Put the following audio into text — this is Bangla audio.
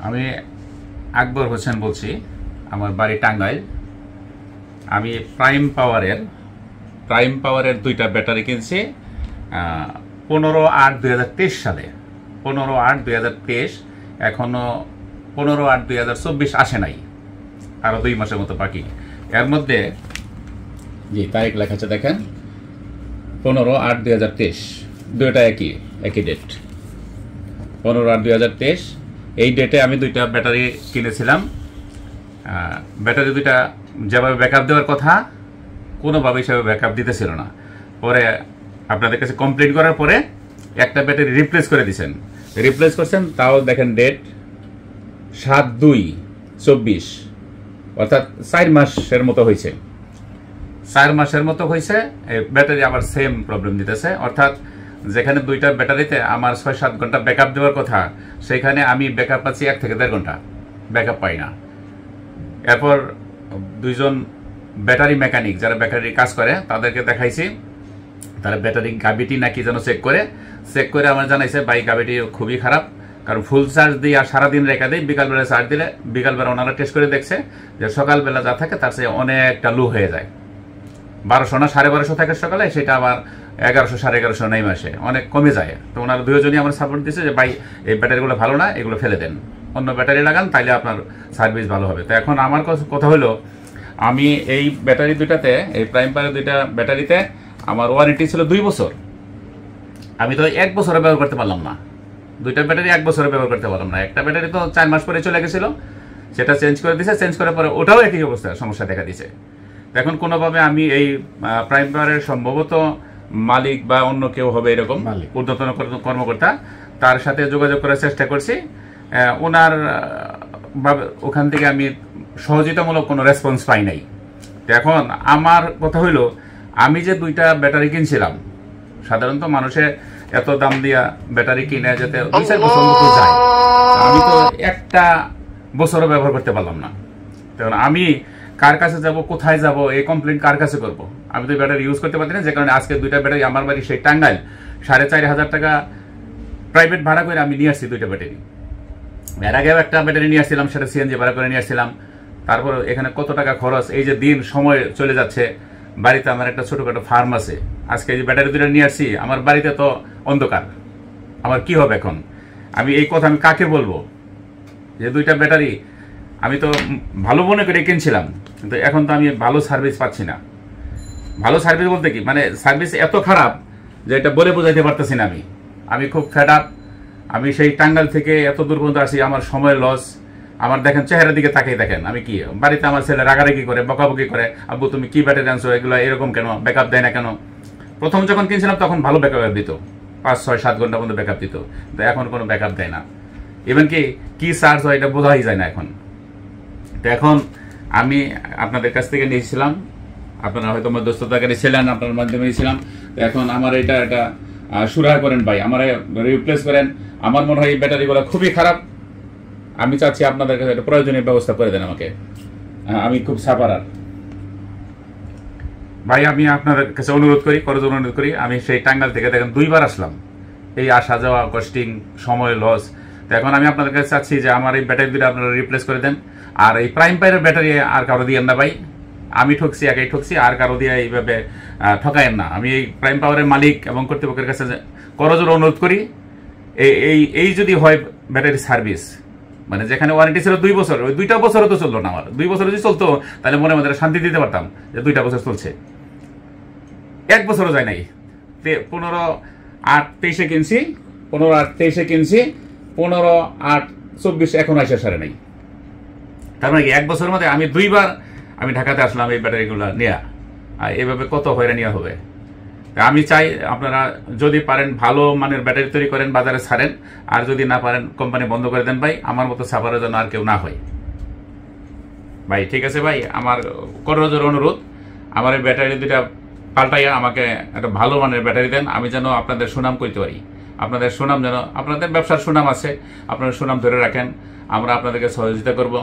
আমি আকবর হোসেন বলছি, আমার বাড়ি টাঙ্গাইল। আমি প্রাইম পাওয়ারের দুইটা ব্যাটারি কিনছি 15/8/2023 সালে। 15/8/2023, এখনো 15/8/2024 আসে নাই, আরো 2 মাসের মতো বাকি। এর মধ্যে যে তারিখ লেখা আছে দেখেন, 15/8/2023, দুইটা একই ডেট। 15/8/2023 এই ডেটে আমি দুইটা ব্যাটারি কিনেছিলাম। ব্যাটারি দুইটা যেভাবে ব্যাকআপ দেওয়ার কথা কোনোভাবে সেভাবে ব্যাকআপ দিতেছিল না। পরে আপনাদের কাছে কমপ্লেন করার পরে একটা ব্যাটারি রিপ্লেস করছেন, তাও দেখেন ডেট 7/2/24, অর্থাৎ 4 মাসের মতো হয়েছে। 4 মাসের মতো হয়েছে, ব্যাটারি আবার সেম প্রবলেম দিতেছে। অর্থাৎ যেখানে দুইটা ব্যাটারিতে আমার 6-7 ঘন্টা ব্যাকআপ দেওয়ার কথা, সেখানে আমি ব্যাকআপ পাচ্ছি 1 থেকে 1.5 ঘন্টা, ব্যাকআপ পাই না। এরপর দুইজন ব্যাটারি মেকানিক যারা ব্যাটারি কাজ করে তাদেরকে দেখাইছি, তারা ব্যাটারি গাবিটি নাকি যেন চেক করে আমার জানাইছে, ভাই গাবিটি খুবই খারাপ, কারণ ফুল চার্জ দিয়ে আর সারাদিন রেখে দেয়, বিকালবেলা চার্জ দিলে বিকালবেলা ওনারা টেস্ট করে দেখছে যে সকালবেলা যা থাকে তার চেয়ে অনেকটা লো হয়ে যায়। 1200 না 1250 থাকে সকালে, সেটা আবার 1100 1150 নেই মাসে অনেক কমে যায়। তো ওনারা দুজনই আমার সাপোর্ট দিচ্ছে যে ভাই এই ব্যাটারিগুলো ভালো না, এগুলো ফেলে দেন, অন্য ব্যাটারি লাগান, তাইলে আপনার সার্ভিস ভালো হবে। তো এখন আমার কথা হলো, আমি এই ব্যাটারি দুইটাতে, এই প্রাইম পাওয়ারের দুইটা ব্যাটারিতে আমার ওয়ারেন্টি ছিল 2 বছর। আমি তো 1 বছরে ব্যবহার করতে পারলাম না, দুইটা ব্যাটারি 1 বছরে ব্যবহার করতে পারলাম না। একটা ব্যাটারি তো 4 মাস পরে চলে গেছিল, সেটা চেঞ্জ করে দিয়েছে, চেঞ্জ করার পরে ওটাও একই অবস্থা, সমস্যা দেখা দিয়েছে। এখন কোনোভাবে আমি এই প্রাইম পাওয়ারের সম্ভবত মালিক বা অন্য কেউ হবে এরকম ঊর্ধ্বতন কর্মকর্তা, তার সাথে যোগাযোগ করার চেষ্টা করছি। ওনার ওখান থেকে আমি সহযোগিতামূলক কোনো রেসপন্স পাই নাই। তো এখন আমার কথা হইলো, আমি যে দুইটা ব্যাটারি কিনছিলাম, সাধারণত মানুষের এত দাম দিয়া ব্যাটারি কিনে যেতে 2-4 বছর মতো যায়, আমি তো 1টা বছরও ব্যবহার করতে পারলাম না। তখন আমি কার কাছে যাব, কোথায় যাব, এই কমপ্লেন কার কাছে করব? আমি তো ব্যাটারি ইউজ করতে পারছি না, যে কারণে আজকে দুইটা ব্যাটারি আমার বাড়ি সেই টাঙ্গাইল 4,500 টাকা প্রাইভেট ভাড়া করে আমি নিয়ে আসছি দুইটা ব্যাটারি। এর আগেও একটা ব্যাটারি নিয়ে আসছিলাম, সেটা সিএনজি ভাড়া করে নিয়ে আসছিলাম। তারপর এখানে কত টাকা খরচ, এই যে দিন সময় চলে যাচ্ছে। বাড়িতে আমার একটা ছোটখাটো ফার্ম আছে, আজকে এই যে ব্যাটারি দুটো নিয়ে আসছি, আমার বাড়িতে তো অন্ধকার, আমার কি হবে এখন? আমি এই কথা আমি কাকে বলবো যে দুইটা ব্যাটারি আমি তো ভালো মনে করে কিনছিলাম, কিন্তু এখন তো আমি ভালো সার্ভিস পাচ্ছি না। ভালো সার্ভিস বলতে কি, মানে সার্ভিস এত খারাপ যে এটা বলে বোঝাইতে পারতেছি না। আমি খুব ফেড আপ। আমি সেই টাঙ্গাইল থেকে এত দূর পর্যন্ত আসি, আমার সময় লস। আমার দেখেন চেহারার দিকে তাকিয়ে দেখেন, আমি কি বাড়িতে আমার ছেলে রাগারাগি করে, বকাবকি করে, আব্বু তুমি কি ব্যাটারি আনছো, এগুলো এরকম কেন, ব্যাকআপ দেয় না কেন? প্রথম যখন কিনছিলাম তখন ভালো ব্যাকআপ দিত, 5-6-7 ঘন্টা পর্যন্ত ব্যাকআপ দিত, কিন্তু এখন কোনো ব্যাকআপ দেয় না। ইভেন কি চার্জ হয় এটা বোঝাই যায় না এখন। তো এখন আমি আপনাদের কাছ থেকে নিয়েছিলাম, আপনারা হয়তো মধ্যস্থতাকারী ছিলেন, আপনার মাধ্যমে নিয়েছিলাম। তো এখন আমার এটা সুরাহা করেন ভাই, আমার রিপ্লেস করেন। আমার মনে হয় এই ব্যাটারিগুলো খুবই খারাপ। আমি চাচ্ছি আপনাদের কাছে একটা প্রয়োজনীয় ব্যবস্থা করে দেন আমাকে। আমি খুব সাফারার ভাই, আমি আপনাদের কাছে অনুরোধ করি। আমি সেই টাঙ্গাইল থেকে দেখেন 2 বার আসলাম, এই আসা যাওয়া কস্টিং, সময় লস। তো এখন আমি আপনাদের কাছে চাচ্ছি যে আমার এই ব্যাটারি দুটো আপনারা রিপ্লেস করে দেন। আর এই প্রাইম পাওয়ারের ব্যাটারি আর কারো দিয়েন না ভাই, আমি ঠকছি, একাই ঠকছি, আর কারো দিয়ে এইভাবে ঠকায়েন না। আমি এই প্রাইম পাওয়ারের মালিক এবং কর্তৃপক্ষের কাছে করজোর অনুরোধ করি, এই যদি হয় ব্যাটারি সার্ভিস, মানে যেখানে ওয়ারেন্টি ছিল 2 বছর, ওই 2টা বছরও তো চললো না। আমার 2 বছর যদি চলতো তাহলে মনে মধ্যে শান্তি দিতে পারতাম যে 2টা বছর চলছে। 1 বছরও যায় নাই। 15/8/23 কিনছি, 15/8/23 কিনছি, 15/8/24 এখন আসা সারে নাই। তার মানে কি 1 বছরের মধ্যে আমি 2 বার আমি ঢাকাতে আসলাম এই ব্যাটারিগুলো নেওয়া। আর এভাবে কত হয়রানি হবে। আমি চাই আপনারা যদি পারেন ভালো মানের ব্যাটারি তৈরি করেন, বাজারে ছাড়েন, আর যদি না পারেন কোম্পানি বন্ধ করে দেন ভাই। আমার মতো সাফারের জন্য আর কেউ না হয় ভাই। ঠিক আছে ভাই, আমার করজোর অনুরোধ, আমার এই ব্যাটারি দুটা পাল্টাইয়া আমাকে একটা ভালো মানের ব্যাটারি দেন, আমি যেন আপনাদের সুনাম করতে পারি। আপনাদের সুনাম যেন, আপনাদের ব্যবসার সুনাম আছে, আপনাদের সুনাম ধরে রাখেন। আমরা আপনাদেরকে সহযোগিতা করব।